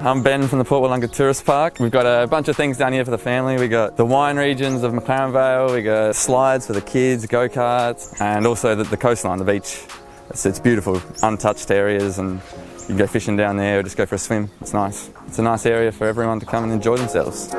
I'm Ben from the Port Wollonga Tourist Park. We've got a bunch of things down here for the family. We got the wine regions of McLaren Vale, we got slides for the kids, go-karts, and also the coastline, the beach. It's beautiful, untouched areas, and you can go fishing down there or just go for a swim. It's nice. It's a nice area for everyone to come and enjoy themselves.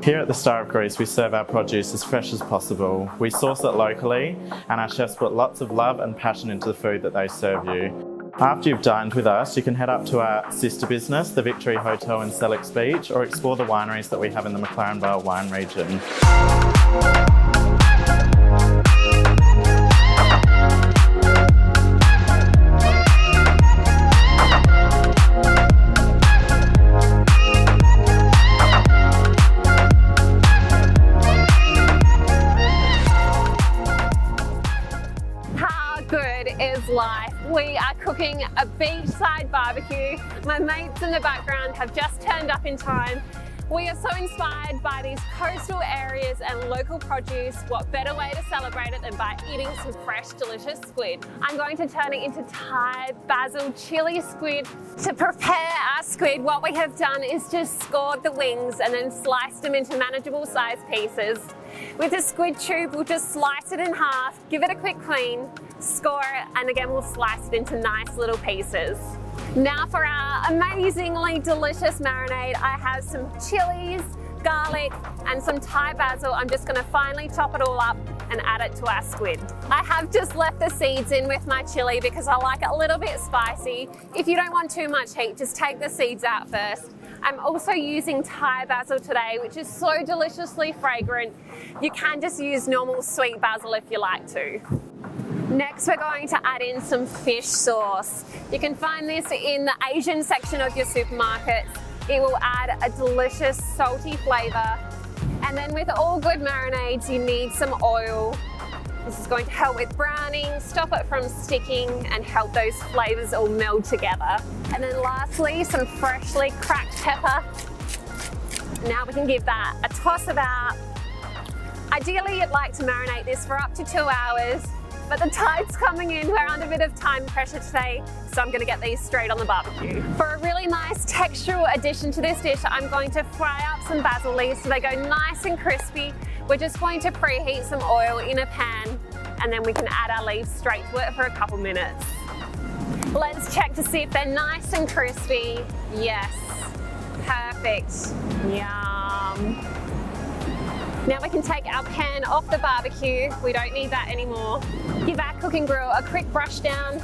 Here at the Star of Greece, we serve our produce as fresh as possible. We source it locally, and our chefs put lots of love and passion into the food that they serve you. After you've dined with us, you can head up to our sister business, the Victory Hotel in Sellex Beach, or explore the wineries that we have in the McLaren Vale wine region. Is life. We are cooking a beachside barbecue. My mates in the background have just turned up in time. We are so inspired by these coastal areas and local produce. What better way to celebrate it than by eating some fresh, delicious squid? I'm going to turn it into Thai basil chili squid. To prepare our squid, what we have done is just scored the wings and then sliced them into manageable size pieces. With the squid tube, we'll just slice it in half, give it a quick clean, score it, and again we'll slice it into nice little pieces. Now for our amazingly delicious marinade, I have some chilies, garlic, and some Thai basil. I'm just gonna finely chop it all up and add it to our squid. I have just left the seeds in with my chili because I like it a little bit spicy. If you don't want too much heat, just take the seeds out first. I'm also using Thai basil today, which is so deliciously fragrant. You can just use normal sweet basil if you like to. Next, we're going to add in some fish sauce. You can find this in the Asian section of your supermarket. It will add a delicious salty flavor. And then with all good marinades, you need some oil. This is going to help with browning, stop it from sticking, and help those flavors all meld together. And then lastly, some freshly cracked pepper. Now we can give that a toss about. Ideally, you'd like to marinate this for up to 2 hours, but the tide's coming in. We're under a bit of time pressure today, so I'm gonna get these straight on the barbecue. For a really nice textural addition to this dish, I'm going to fry up some basil leaves so they go nice and crispy. We're just going to preheat some oil in a pan, and then we can add our leaves straight to it for a couple minutes. Let's check to see if they're nice and crispy. Yes, perfect, yum. Now we can take our pan off the barbecue. We don't need that anymore. Give our cooking grill a quick brush down.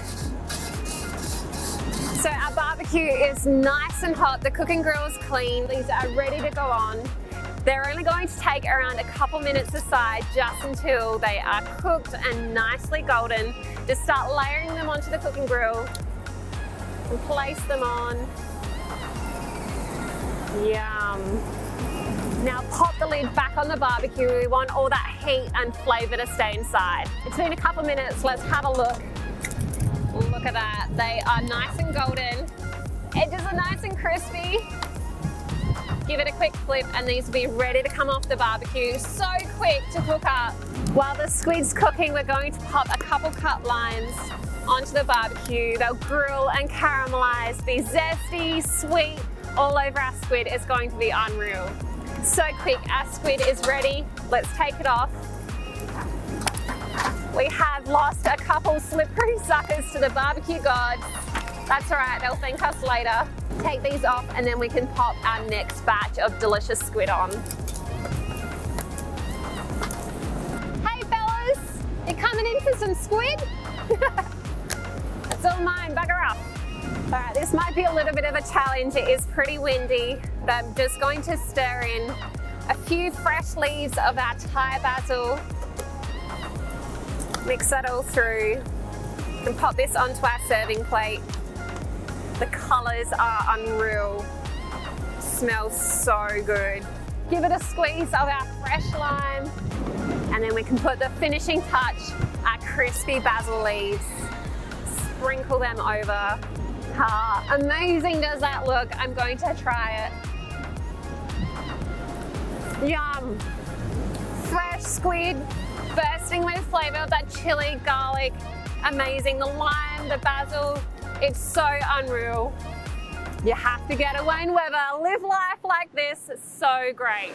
So our barbecue is nice and hot. The cooking grill is clean. These are ready to go on. They're only going to take around a couple minutes aside just until they are cooked and nicely golden. Just start layering them onto the cooking grill and place them on. Yum. Now pop the lid back on the barbecue. We want all that heat and flavour to stay inside. It's been a couple minutes, let's have a look. Look at that, they are nice and golden. Edges are nice and crispy. Give it a quick flip and these will be ready to come off the barbecue. So quick to cook up. While the squid's cooking, we're going to pop a couple cut lines onto the barbecue. They'll grill and caramelize, be zesty, sweet, all over our squid. It's going to be unreal. So quick, our squid is ready. Let's take it off. We have lost a couple slippery suckers to the barbecue gods. That's all right, they'll thank us later. Take these off and then we can pop our next batch of delicious squid on. Hey fellas, you coming in for some squid? It's all mine, bugger up. All right, this might be a little bit of a challenge. It is pretty windy, but I'm just going to stir in a few fresh leaves of our Thai basil. Mix that all through and pop this onto our serving plate. The colours are unreal. Smells so good. Give it a squeeze of our fresh lime, and then we can put the finishing touch, our crispy basil leaves. Sprinkle them over. How amazing does that look? I'm going to try it. Yum! Fresh squid, bursting with flavour of that chili, garlic. Amazing. The lime, the basil, it's so unreal. You have to get away in weather. Live life like this. It's so great.